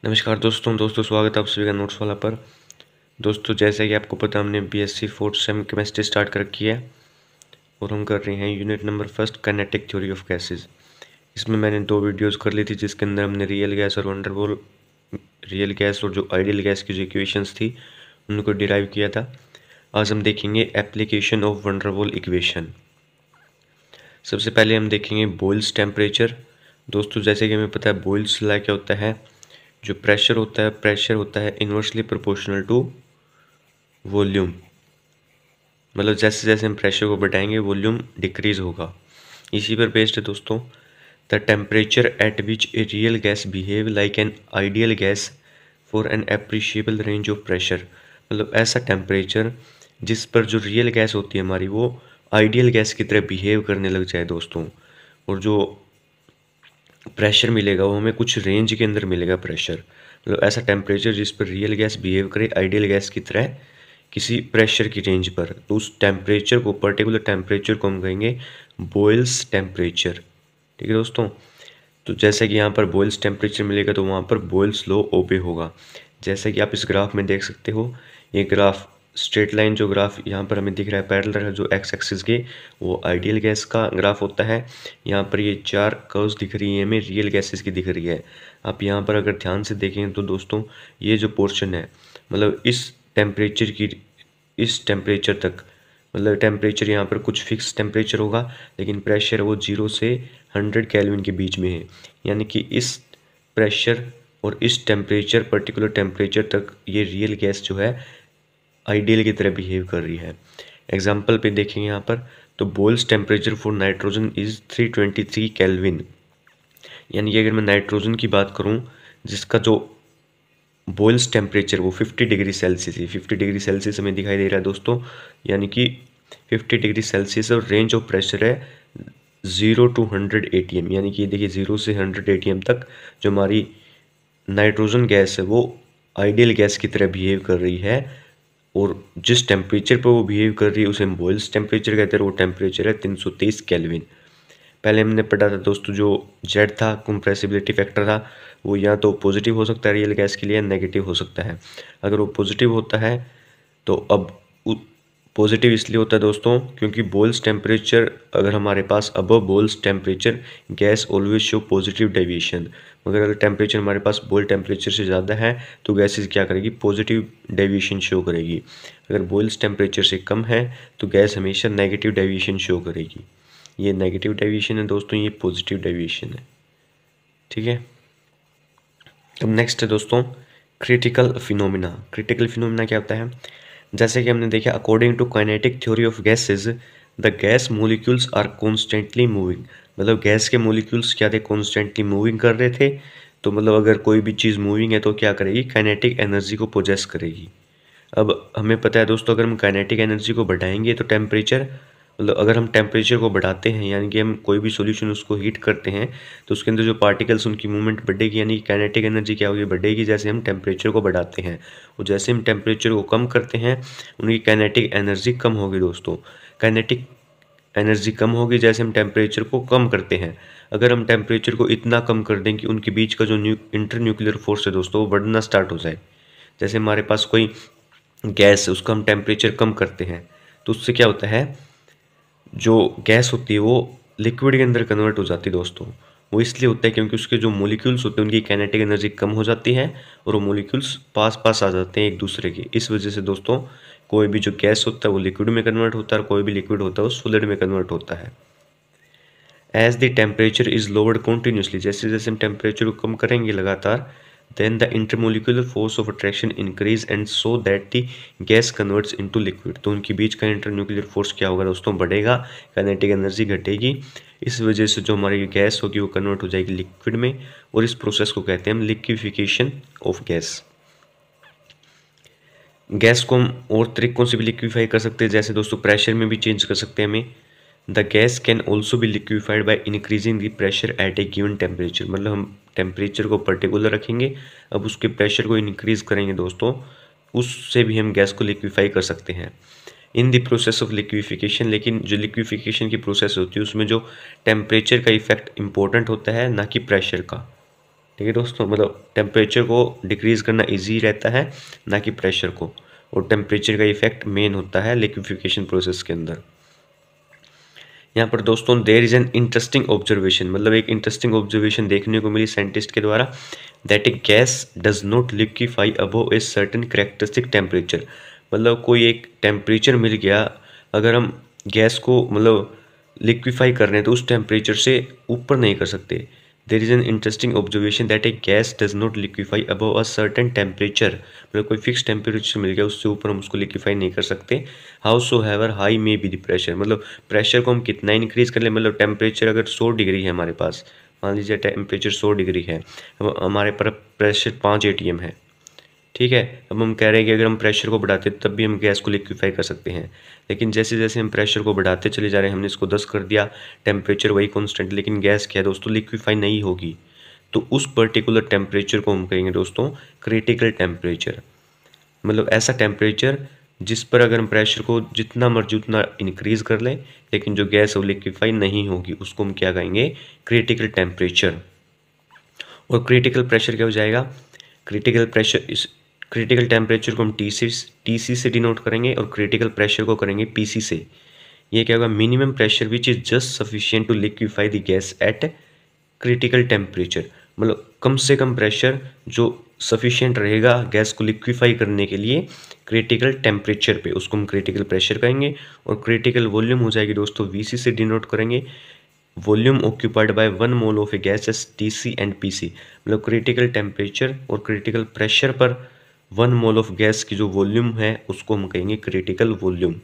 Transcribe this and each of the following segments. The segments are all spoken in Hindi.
नमस्कार दोस्तों स्वागत है आप सभी का नोट्स वाला पर। दोस्तों जैसे कि आपको पता हमने BSc fourth same chemistry start कर रखी है और हम कर रहे हैं unit number first kinetic theory of gases. इसमें मैंने 2 वीडियोस कर ली थी जिसके अंदर हमने रियल गैस और वंडरबॉल रियल गैस और जो आइडियल गैस की जो इक्वेशंस थी उनको डिराइव किया था। आज हम देखेंगे एप्लीकेशन ऑफ वंडरबॉल इक्वेशन। सबसे पहले हम देखेंगे बॉयल्स टेम्परेचर। दोस्तों जैसे कि हमें पता है बॉयल्स लॉ क्या होता है, जो प्रेशर होता है इन्वर्सली प्रोपोर्शनल टू वॉल्यूम। मतलब जैसे जैसे हम प्रेशर को बढ़ाएंगे वॉल्यूम डिक्रीज होगा। इसी पर बेस्ड है दोस्तों। The temperature at which a real gas behave like an ideal gas for an appreciable range of pressure. मतलब ऐसा टेम्परेचर जिस पर जो रियल गैस होती है हमारी वो आइडियल गैस की तरह बिहेव करने लग जाए दोस्तों। और जो प्रेशर मिलेगा वो हमें कुछ रेंज के अंदर मिलेगा प्रेशर। मतलब ऐसा टेम्परेचर जिस पर रियल गैस बिहेव करे आइडियल गैस की तरह किसी प्रेशर की रेंज पर, तो उस टेम्परेचर को पर्टिकुलर टेम्परेचर को हम कहेंगे बॉयल्स टेम्परेचर। ठीक है दोस्तों। तो जैसे कि यहाँ पर बॉयल्स टेम्परेचर मिलेगा तो वहाँ पर बॉयल्स लॉ ओबे होगा। जैसे कि आप इस ग्राफ में देख सकते हो, ये ग्राफ स्ट्रेट लाइन जो ग्राफ यहाँ पर हमें दिख रहा है पैरेलल है जो एक्स एक्सिस के, वो आइडियल गैस का ग्राफ होता है। यहाँ पर ये 4 कर्व्स दिख रही हैं हमें रियल गैसेस की दिख रही है। आप यहाँ पर अगर ध्यान से देखें तो दोस्तों ये जो पोर्शन है मतलब इस टेम्परेचर तक, मतलब टेम्परेचर यहाँ पर कुछ फिक्स टेम्परेचर होगा लेकिन प्रेशर वो 0 से 100 केल्विन के बीच में है। यानी कि इस प्रेशर और इस टेम्परेचर पर्टिकुलर टेम्परेचर तक ये रियल गैस जो है आइडियल की तरह बिहेव कर रही है। एग्जाम्पल पे देखेंगे यहाँ पर, तो boils temperature for nitrogen is 323 kelvin. यानी कि अगर मैं नाइट्रोजन की बात करूँ जिसका जो बॉयल्स टेम्परेचर वो 50 डिग्री सेल्सियस है। 50 डिग्री सेल्सियस हमें दिखाई दे रहा है दोस्तों, यानी कि 50 डिग्री सेल्सियस और रेंज ऑफ प्रेशर है 0 to 100 ATM। यानी कि देखिए 0 से 100 ATM तक जो हमारी नाइट्रोजन गैस है वो आइडियल गैस की तरह बिहेव कर रही है। और जिस टेम्परेचर पर वो बिहेव कर रही है उसे हम बॉयल्स टेम्परेचर कहते हैं। वो टेम्परेचर है 323 केल्विन। पहले हमने पढ़ा था दोस्तों जो जेड था कंप्रेसिबिलिटी फैक्टर था, वो या तो पॉजिटिव हो सकता है रियल गैस के लिए, नेगेटिव हो सकता है। अगर वो पॉजिटिव होता है तो अब पॉजिटिव इसलिए होता है दोस्तों क्योंकि बॉयल्स टेम्परेचर अगर हमारे पास above Boyle's temperature gas always show positive deviation. मगर अगर टेम्परेचर हमारे पास बॉयल टेम्परेचर से ज़्यादा है तो गैसेज क्या करेगी, पॉजिटिव डेविएशन शो करेगी। अगर बॉयल्स टेम्परेचर से कम है तो गैस हमेशा नेगेटिव डेविएशन शो करेगी। ये नेगेटिव डेविएशन है दोस्तों, ये पॉजिटिव डेविएशन है। ठीक है। अब नेक्स्ट है दोस्तों क्रिटिकल फिनोमिना। क्रिटिकल फिनोमिना क्या होता है, जैसे कि हमने देखा according to kinetic theory of gases the gas molecules are constantly moving. मतलब गैस के मोलिक्यूल्स क्या थे, कॉन्स्टेंटली मूविंग कर रहे थे। तो मतलब अगर कोई भी चीज़ मूविंग है तो क्या करेगी, काइनेटिक एनर्जी को पोजेस करेगी। अब हमें पता है दोस्तों अगर हम काइनेटिक एनर्जी को बढ़ाएंगे तो टेम्परेचर, मतलब अगर हम टेम्परेचर को बढ़ाते हैं यानी कि हम कोई भी सॉल्यूशन उसको हीट करते हैं तो उसके अंदर जो पार्टिकल्स उनकी मूवमेंट बढ़ेगी, यानी कि काइनेटिक एनर्जी क्या होगी, बढ़ेगी जैसे हम टेम्परेचर को बढ़ाते हैं। और जैसे हम टेम्परेचर को कम करते हैं उनकी काइनेटिक एनर्जी कम होगी दोस्तों। काइनेटिक एनर्जी कम होगी जैसे हम टेम्परेचर को कम करते हैं। अगर हम टेम्परेचर को इतना कम कर दें कि उनके बीच का जो इंटर न्यूक्लियर फोर्स है दोस्तों वो बढ़ना स्टार्ट हो जाए। जैसे हमारे पास कोई गैस है उसका हम टेम्परेचर कम करते हैं तो उससे क्या होता है, जो गैस होती है वो लिक्विड के अंदर कन्वर्ट हो जाती है दोस्तों। वो इसलिए होता है क्योंकि उसके जो मॉलिक्यूल्स होते हैं उनकी काइनेटिक एनर्जी कम हो जाती है और वो मॉलिक्यूल्स पास पास आ जाते हैं एक दूसरे के। इस वजह से दोस्तों कोई भी जो गैस होता है वो लिक्विड में कन्वर्ट होता है और कोई भी लिक्विड होता है वो सॉलिड में कन्वर्ट होता है। As the temperature is lowered continuously, जैसे जैसे हम टेम्परेचर को कम करेंगे लगातार, then the intermolecular force of attraction increase and so that the gas converts into liquid। तो उनके बीच का इंटरन्यूक्लियर फोर्स क्या होगा दोस्तों, बढ़ेगा, काइनेटिक एनर्जी घटेगी। इस वजह से जो हमारी गैस होगी वो कन्वर्ट हो जाएगी लिक्विड में और इस प्रोसेस को कहते हैं हम लिक्विफिकेशन ऑफ गैस। गैस को हम और तरीकों से भी लिक्विफाई कर सकते हैं, जैसे दोस्तों प्रेशर में भी चेंज कर सकते हैं हमें। The gas can also be liquefied by increasing the pressure at A given temperature. मतलब हम टेम्परेचर को पर्टिकुलर रखेंगे, अब उसके प्रेशर को इंक्रीज करेंगे दोस्तों, उससे भी हम गैस को लिक्विफाई कर सकते हैं in the process of liquefaction. लेकिन जो लिक्विफिकेशन की प्रोसेस होती है उसमें जो टेम्परेचर का इफेक्ट इंपॉर्टेंट होता है ना कि प्रेशर का। ठीक है दोस्तों, मतलब टेम्परेचर को डिक्रीज़ करना इजी रहता है, ना कि प्रेशर को, और टेम्परेचर का इफेक्ट मेन होता है लिक्विफिकेशन प्रोसेस के अंदर। यहाँ पर दोस्तों there is an interesting observation, मतलब एक इंटरेस्टिंग ऑब्जर्वेशन देखने को मिली साइंटिस्ट के द्वारा, that a gas does not liquefy above a certain characteristic temperature. मतलब कोई एक टेम्परेचर मिल गया, अगर हम गैस को मतलब लिक्विफाई कर रहे हैं तो उस टेम्परेचर से ऊपर नहीं कर सकते। There is an interesting observation that a gas does not liquefy above a certain temperature, मतलब कोई फिक्स टेम्परेचर मिल गया उससे ऊपर हम उसको लिक्विफाई नहीं कर सकते। Howsoever high may be the pressure, मतलब प्रेशर को हम कितना इंक्रीज कर ले, मतलब टेम्परेचर अगर 100 डिग्री है हमारे पास, मान लीजिए टेम्परेचर 100 डिग्री है, अब हमारे पर प्रेशर 5 ATM है, ठीक है। अब हम कह रहे हैं कि अगर हम प्रेशर को बढ़ाते तब भी हम गैस को लिक्विफाई कर सकते हैं, लेकिन जैसे जैसे हम प्रेशर को बढ़ाते चले जा रहे हैं, हमने इसको 10 कर दिया, टेम्परेचर वही कांस्टेंट, लेकिन गैस क्या है दोस्तों, लिक्विफाई नहीं होगी। तो उस पर्टिकुलर टेम्परेचर को हम कहेंगे दोस्तों क्रिटिकल टेम्परेचर, मतलब ऐसा टेम्परेचर जिस पर अगर हम प्रेशर को जितना मर्जी उतना इंक्रीज कर लें, लेकिन जो गैस है वो लिक्विफाई नहीं होगी, उसको हम क्या कहेंगे, क्रिटिकल टेम्परेचर। और क्रिटिकल प्रेशर क्या हो जाएगा, क्रिटिकल प्रेशर इस क्रिटिकल टेम्परेचर को हम टीसी से डिनोट करेंगे और क्रिटिकल प्रेशर को करेंगे पीसी से। ये क्या होगा, minimum pressure which is just sufficient to liquefy the gas at critical temperature, मतलब कम से कम प्रेशर जो सफिशिएंट रहेगा गैस को लिक्विफाई करने के लिए क्रिटिकल टेम्परेचर पे, उसको हम क्रिटिकल प्रेशर कहेंगे। और क्रिटिकल वॉल्यूम हो जाएगी दोस्तों वीसी से डिनोट करेंगे, volume occupied by 1 mole of A gas S TC and PC, मतलब क्रिटिकल टेम्परेचर और क्रिटिकल प्रेशर पर 1 मोल ऑफ गैस की जो वॉल्यूम है उसको हम कहेंगे क्रिटिकल वॉल्यूम।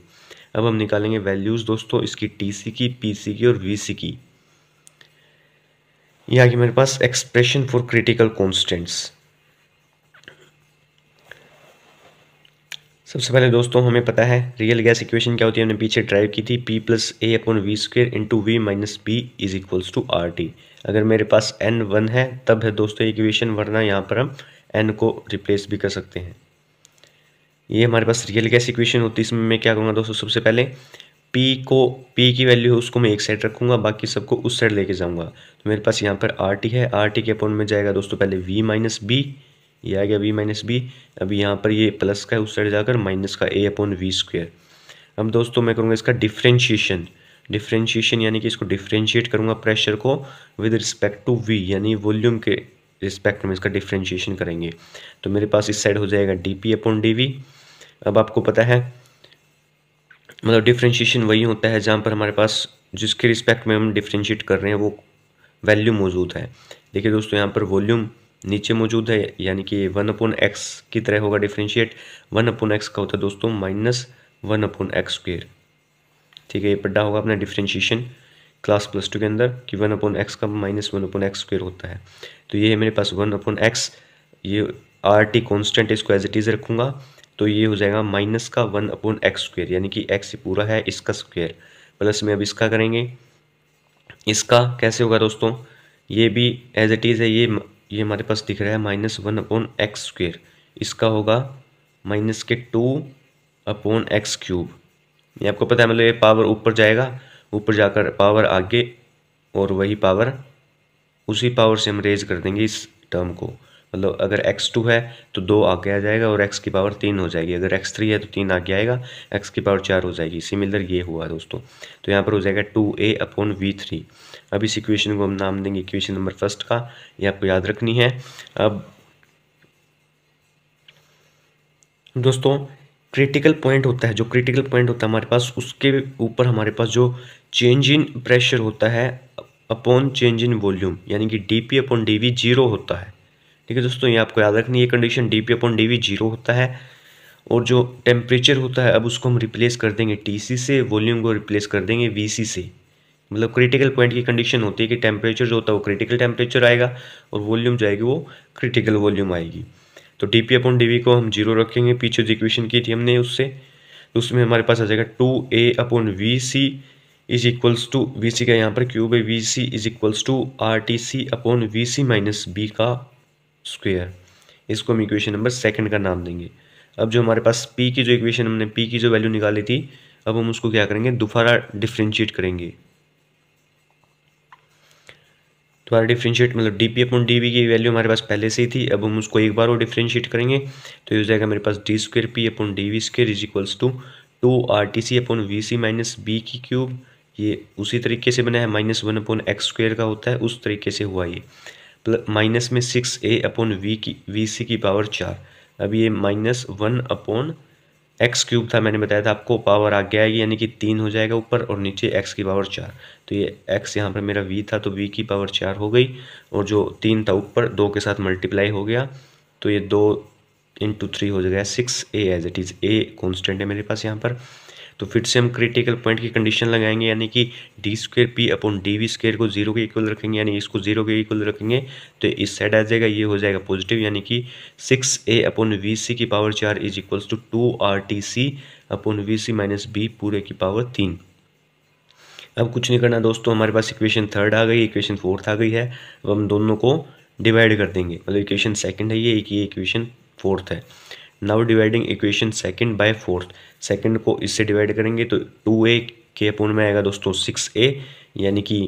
अब हम निकालेंगे वैल्यूज दोस्तों इसकी टीसी की, पीसी की और वीसी की। ये आ गई मेरे पास एक्सप्रेशन फॉर क्रिटिकल कॉन्स्टेंट्स। सबसे पहले दोस्तों हमें पता है रियल गैस इक्वेशन क्या होती है, हमने पीछे ड्राइव की थी, P + A/V² into V - P is equals to RT। अगर मेरे पास N1 है तब है दोस्तों इक्वेशन, वरना यहाँ पर हम N को रिप्लेस भी कर सकते हैं। ये हमारे पास रियल गैस इक्वेशन होती है। इसमें मैं क्या करूँगा दोस्तों, सबसे पहले P की वैल्यू है उसको मैं एक साइड रखूँगा, बाकी सबको उस साइड लेके जाऊँगा। तो मेरे पास यहाँ पर RT है, RT के अपॉन में जाएगा दोस्तों पहले V - B, ये आ गया V - B। अभी यहाँ पर ये प्लस का है, उस साइड जाकर माइनस का A/V²। अब दोस्तों मैं करूँगा इसका डिफ्रेंशिएशन यानी कि इसको डिफ्रेंशिएट करूँगा प्रेशर को विद रिस्पेक्ट टू V, यानी वॉल्यूम के रिस्पेक्ट में इसका डिफ्रेंशिएशन करेंगे। तो मेरे पास इस साइड हो जाएगा dP/dV। अब आपको पता है मतलब डिफ्रेंशिएशन वही होता है जहाँ पर हमारे पास जिसके रिस्पेक्ट में हम डिफ्रेंशिएट कर रहे हैं वो वैल्यू मौजूद है। देखिए दोस्तों यहाँ पर वॉल्यूम नीचे मौजूद है, यानी कि 1/x की तरह होगा डिफ्रेंशिएट। 1/x का होता है दोस्तों -1/x²। ठीक है, ये पढ़ा होगा अपना डिफ्रेंशिएशन क्लास +2 के अंदर कि 1/x का -1/x² होता है। तो ये है मेरे पास 1/x, ये RT कॉन्स्टेंट, इसको एज इट इज़ रखूँगा, तो ये हो जाएगा माइनस का 1/x², यानी कि x पूरा है इसका स्क्वायर, प्लस में अब इसका करेंगे। इसका कैसे होगा दोस्तों, ये भी एज इट इज़ है, ये हमारे पास दिख रहा है -1/x², इसका होगा -2/x³। ये आपको पता है, मतलब ये पावर ऊपर जाएगा, ऊपर जाकर पावर आगे, और वही पावर उसी पावर से हम रेज कर देंगे इस टर्म को। मतलब अगर x2 है तो 2 आगे आ जाएगा और x की पावर 3 हो जाएगी, अगर x3 है तो 3 आगे आएगा, x की पावर 4 हो जाएगी। सिमिलर ये हुआ दोस्तों, तो यहाँ पर हो जाएगा 2A/V3। अब इस इक्वेशन को हम नाम देंगे इक्वेशन नंबर 1 का, ये आपको याद रखनी है। अब दोस्तों क्रिटिकल पॉइंट होता है, जो क्रिटिकल पॉइंट होता है हमारे पास, उसके ऊपर हमारे पास जो चेंज इन प्रेशर होता है अपॉन चेंज इन वॉल्यूम, यानी कि dP/dV 0 होता है। ठीक है दोस्तों, ये आपको याद रखनी है कंडीशन, dP/dV 0 होता है। और जो टेम्परेचर होता है अब उसको हम रिप्लेस कर देंगे TC से, वॉल्यूम को रिप्लेस कर देंगे VC से। मतलब क्रिटिकल पॉइंट की कंडीशन होती है कि टेम्परेचर जो होता है वो क्रिटिकल टेम्परेचर आएगा और वॉल्यूम जो आएगी वो क्रिटिकल वॉल्यूम आएगी। तो dP/dV को हम 0 रखेंगे, पीछे जो इक्वेशन की थी हमने उससे, तो उसमें हमारे पास आ जाएगा 2A/VC is equals to, VC का यहाँ पर क्यूब है, VC is equals to RTC/VC - B का स्क्वायर। इसको हम इक्वेशन नंबर 2 का नाम देंगे। अब जो हमारे पास P की जो इक्वेशन, हमने P की जो वैल्यू निकाली थी, अब हम उसको क्या करेंगे, दोबारा डिफ्रेंशिएट करेंगे। दोबारा डिफ्रेंशिएट मतलब d p upon d v की वैल्यू हमारे पास पहले से ही थी, अब हम उसको एक बार और डिफ्रेंशिएट करेंगे तो ये हो जाएगा मेरे पास d square p upon d v square is equals to 2 RTC upon v c minus b की क्यूब। ये उसी तरीके से बना है, -1 अपॉन एक्स स्क्वेयर का होता है उस तरीके से हुआ ये, माइनस में 6A अपॉन वी सी की पावर 4। अब ये -1 अपॉन एक्स क्यूब था, मैंने बताया था आपको, पावर आगे आएगी यानी कि 3 हो जाएगा ऊपर और नीचे एक्स की पावर 4। तो ये एक्स यहाँ पर मेरा वी था तो वी की पावर 4 हो गई, और जो 3 था ऊपर 2 के साथ मल्टीप्लाई हो गया तो ये 2 × 3 हो जाएगा 6A as it is. A constant है मेरे पास यहाँ पर। तो फिर से हम क्रिटिकल पॉइंट की कंडीशन लगाएंगे, यानी कि d square p upon d v square को 0 के इक्वल रखेंगे, यानी इसको 0 के इक्वल रखेंगे तो इस साइड आ जाएगा, ये हो जाएगा पॉजिटिव, यानी कि 6A अपॉन वी सी की power 4 is equals to 2RTC upon v c minus b पूरे की पावर 3। अब कुछ नहीं करना दोस्तों, हमारे पास इक्वेशन थर्ड आ गई, इक्वेशन फोर्थ आ गई है। अब हम दोनों को डिवाइड कर देंगे, मतलब इक्वेशन सेकंड है ये इक्वेशन फोर्थ है। Now dividing equation second by fourth, second को इससे डिवाइड करेंगे तो 2A के अपॉन में आएगा दोस्तों 6A, यानी कि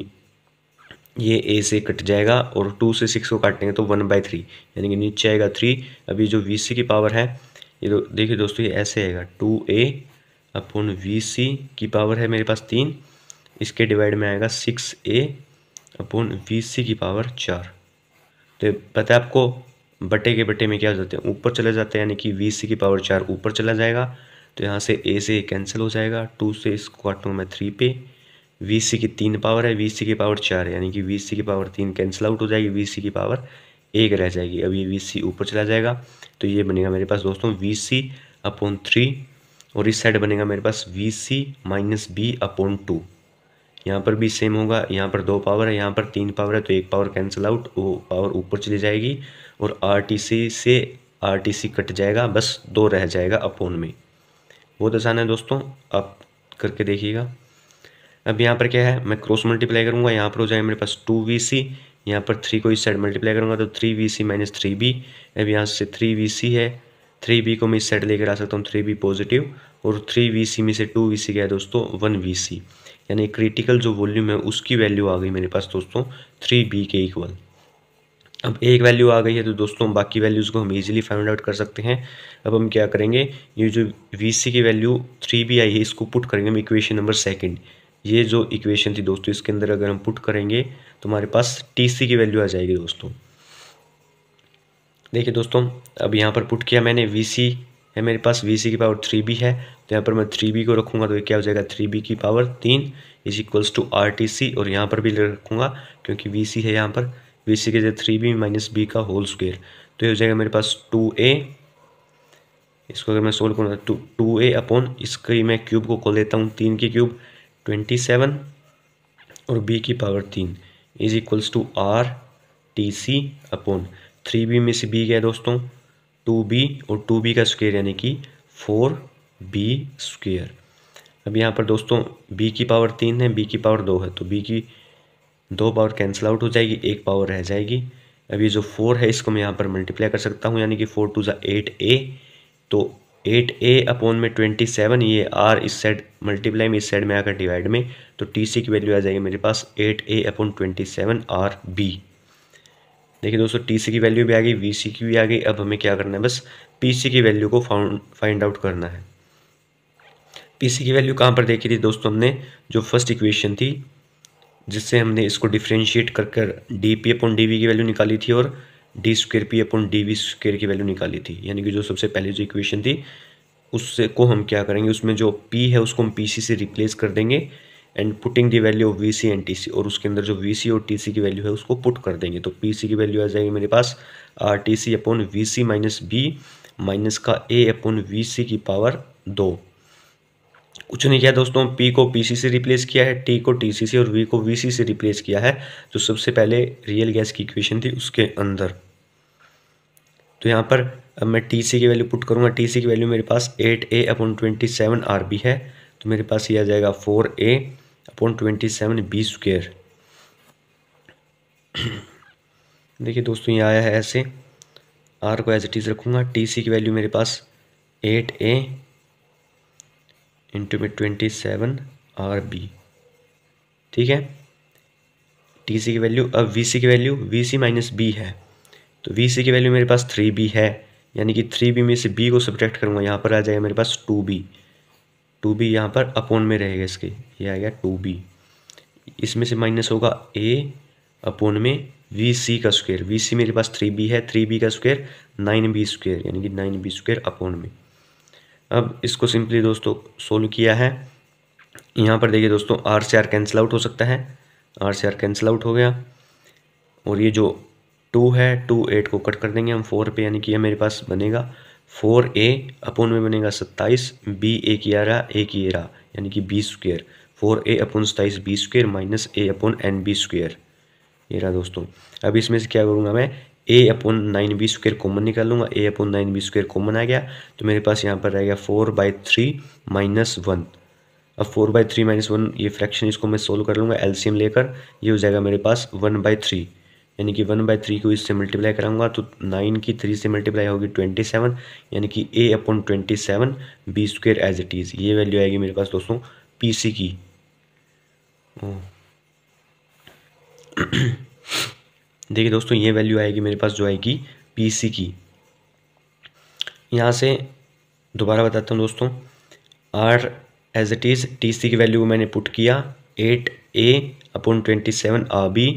ये A से कट जाएगा और 2 से 6 को काटेंगे तो 1/3, यानी कि नीचे आएगा 3। अभी जो VC की पावर है ये तो देखिए दोस्तों ये ऐसे आएगा 2A अपॉन VC की पावर है मेरे पास 3, इसके डिवाइड में आएगा 6A अपॉन VC की पावर 4। तो पता है आपको बटे के बटे में क्या हो जाते हैं, ऊपर चले जाते हैं, यानी कि VC की पावर 4 ऊपर चला जाएगा तो यहाँ से A से कैंसिल हो जाएगा, 2 से इसको काटूंगा मैं 3 पे, VC की 3 पावर है, VC की पावर 4 है, यानी कि VC की पावर 3 कैंसिल आउट हो जाएगी, VC की पावर 1 रह जाएगी। अब ये VC ऊपर चला जाएगा तो ये बनेगा मेरे पास दोस्तों VC अपॉन 3, और इस साइड बनेगा मेरे पास VC माइनस बी अपॉन 2। यहाँ पर भी सेम होगा, यहाँ पर 2 पावर है, यहाँ पर 3 पावर है तो 1 पावर कैंसिल आउट, वो पावर ऊपर चली जाएगी और RTC से RTC कट जाएगा, बस 2 रह जाएगा अपॉन में। बहुत आसान है दोस्तों, आप करके देखिएगा। अब यहाँ पर क्या है, मैं क्रॉस मल्टीप्लाई करूँगा, यहाँ पर हो जाएगा मेरे पास 2VC, यहाँ पर 3 को इस साइड मल्टीप्लाई करूँगा तो 3VC माइनस 3B। अब यहाँ से 3VC है, 3B को मैं इस साइड लेकर आ सकता हूँ, 3B पॉजिटिव, और 3VC में से 2VC क्या है दोस्तों 1VC, यानी क्रिटिकल जो वॉल्यूम है उसकी वैल्यू आ गई मेरे पास दोस्तों 3B के इक्वल। अब एक वैल्यू आ गई है तो दोस्तों बाकी वैल्यूज़ को हम इजीली फाइंड आउट कर सकते हैं। अब हम क्या करेंगे, ये जो VC की वैल्यू 3B आई है इसको पुट करेंगे हम इक्वेशन नंबर सेकंड। ये जो इक्वेशन थी दोस्तों इसके अंदर अगर हम पुट करेंगे तो हमारे पास TC की वैल्यू आ जाएगी दोस्तों। देखिए दोस्तों अब यहाँ पर पुट किया मैंने, VC है मेरे पास, VC की पावर 3B है तो यहाँ पर मैं 3B को रखूँगा तो ये क्या हो जाएगा 3B की power 3 is equals to RTC, और यहाँ पर भी रखूँगा क्योंकि VC है यहाँ पर, VC के जगह 3B माइनस B का होल स्क्वेयर, तो ये हो जाएगा मेरे पास 2A। इसको अगर मैं सोल्व करूँगा तो 2A अपॉन इसकी मैं क्यूब को खोल देता हूँ, 3 की क्यूब 27 और B की power 3 is equals to RTC upon 3B में से B क्या है दोस्तों 2B, और 2B का स्क्वायर यानी कि 4B स्क्वायर। अब यहाँ पर दोस्तों B की पावर 3 है, B की पावर 2 है तो B की 2 पावर कैंसिल आउट हो जाएगी, 1 पावर रह जाएगी। अब ये जो 4 है इसको मैं यहाँ पर मल्टीप्लाई कर सकता हूँ, यानी कि 4 2 8A, तो 8A अपॉन में 27, ये R इस साइड मल्टीप्लाई में इस साइड में आकर डिवाइड में, तो TC की वैल्यू आ जाएगी मेरे पास 8A अपॉन 27 RB। देखिए दोस्तों TC की वैल्यू भी आ गई, VC की भी आ गई। अब हमें क्या करना है, बस PC की वैल्यू को फाइंड आउट करना है। PC की वैल्यू कहाँ पर देखी थी दोस्तों, हमने जो फर्स्ट इक्वेशन थी जिससे हमने इसको डिफ्रेंशिएट कर कर DP अपॉन DV की वैल्यू निकाली थी और D square p upon DV square की वैल्यू निकाली थी, यानी कि जो सबसे पहले जो इक्वेशन थी उससे को हम क्या करेंगे, उसमें जो P है उसको हम PC से रिप्लेस कर देंगे and putting the value of VC and TC, और उसके अंदर जो VC और TC की वैल्यू है उसको पुट कर देंगे तो PC की वैल्यू आ जाएगी मेरे पास RTC upon VC minus B minus का A अपॉन VC की पावर 2। कुछ नहीं किया दोस्तों, P को PC से रिप्लेस किया है, T को TC से और V को VC से रिप्लेस किया है, जो सबसे पहले रियल गैस की इक्वेशन थी उसके अंदर। तो यहाँ पर अब मैं TC की वैल्यू पुट करूँगा, TC की वैल्यू मेरे पास 8A अपॉन 27 RB है, तो मेरे पास ये आ जाएगा 4A अपॉन 27 B स्क्वेयर। देखिए दोस्तों ये आया है ऐसे, R को एज इट इज़ रखूँगा, TC की वैल्यू मेरे पास 8A इंटू में 27 RB, ठीक है। टी सी की वैल्यू। अब वी सी की value v c minus b है, तो वी सी की वैल्यू मेरे पास 3b है, यानी कि 3b में से b को सब्ट्रैक्ट करूँगा, यहाँ पर आ जाएगा मेरे पास 2b। 2b यहाँ पर अपॉन में रहेगा इसके, ये आ गया 2b। इसमें से माइनस होगा a अपॉन में वी सी का स्क्वायर। वी सी मेरे पास 3b है, 3b का स्क्वायर 9b स्क्वायर, यानी कि 9b स्क्वायर अपॉन में। अब इसको सिंपली दोस्तों सोल्व किया है। यहाँ पर देखिए दोस्तों r से r कैंसिल आउट हो सकता है, r से r कैंसिल आउट हो गया, और ये जो 2 है 2 8 को कट कर देंगे हम 4 पे, यानी कि ये मेरे पास बनेगा 4a अपॉन में बनेगा 27, b a की आ रहा a की ये रहा, यानी कि b square, 4a upon 27 b square minus a upon n b square, ये रहा दोस्तों। अब इसमें से क्या करूँगा मैं, a upon 9b square common निकाल लूँगा, a upon 9b square common आ गया, तो मेरे पास यहाँ पर रहेगा 4/3 माइनस 1। अब 4/3 माइनस 1 ये फ्रैक्शन, इसको मैं सोल्व कर लूँगा एलसीएम लेकर, ये हो जाएगा मेरे पास 1/3, यानी कि 1/3 को इससे मल्टीप्लाई कराऊंगा तो 9 की 3 से मल्टीप्लाई होगी 27, यानी कि a upon 27 b square as it is, ये वैल्यू आएगी मेरे पास दोस्तों पीसी की। देखिए दोस्तों ये वैल्यू आएगी मेरे पास जो आएगी पीसी की। यहाँ से दोबारा बताता हूँ दोस्तों, R as it is TC की वैल्यू को मैंने पुट किया 8a अपॉन 27 RB,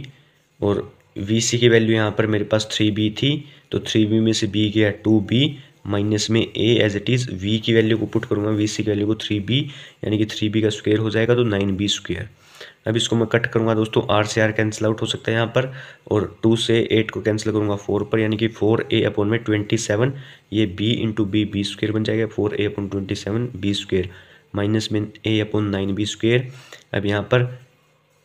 और VC की वैल्यू यहाँ पर मेरे पास 3b थी, तो 3b में से b गया 2b माइनस में a as it is v की वैल्यू को पुट करूँगा, VC की वैल्यू को 3b, यानी कि 3b का स्क्वायर हो जाएगा तो 9b स्क्वायर। अब इसको मैं कट करूँगा दोस्तों, r से r कैंसिल आउट हो सकता है यहाँ पर, और 2 से 8 को कैंसिल करूँगा 4 पर, यानी कि 4a अपॉन में 27, ये b इंटू b स्क्वायर बन जाएगा, 4a upon 27 b square minus में a अपॉन 9b स्क्वायर। अब यहाँ पर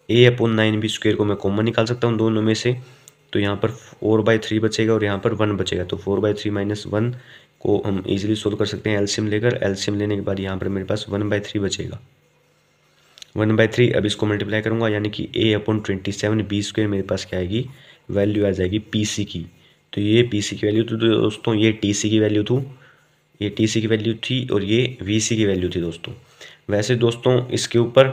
a अपॉन 9b स्क्वायर को मैं कॉमन निकाल सकता हूँ दोनों में से, तो यहाँ पर 4/3 बचेगा और यहाँ पर 1 बचेगा, तो 4/3 माइनस 1 को हम इजीली सोल्व कर सकते हैं एलसीएम लेकर। एलसीएम लेने के बाद यहाँ पर मेरे पास 1/3 बचेगा, 1/3। अब इसको मल्टीप्लाई करूँगा, यानी कि a अपॉन 27 बी स्क्वायर मेरे पास क्या आएगी, वैल्यू आ जाएगी पीसी की। तो ये पीसी की वैल्यू थी दोस्तों, ये टीसी की वैल्यू थी, ये टीसी की वैल्यू थी, और ये वीसी की वैल्यू थी दोस्तों। वैसे दोस्तों इसके ऊपर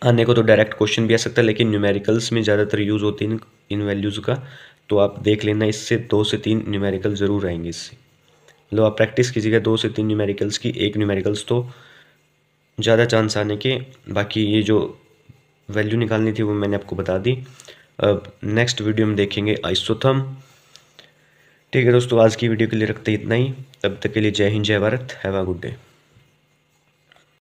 आने को तो डायरेक्ट क्वेश्चन भी आ सकता है, लेकिन न्यूमेरिकल्स में ज़्यादातर यूज़ होती है इन वैल्यूज़ का, तो आप देख लेना, इससे 2 से 3 न्यूमेरिकल ज़रूर आएंगे इससे। लो आप प्रैक्टिस कीजिएगा 2 से 3 न्यूमेरिकल्स की, एक न्यूमेरिकल्स तो ज़्यादा चांस आने के, बाकी ये जो वैल्यू निकालनी थी वो मैंने आपको बता दी। अब नेक्स्ट वीडियो में देखेंगे आइसोथर्म। ठीक है दोस्तों, आज की वीडियो के लिए रखते इतना ही, तब तक के लिए जय हिंद जय Bharat, have a good day.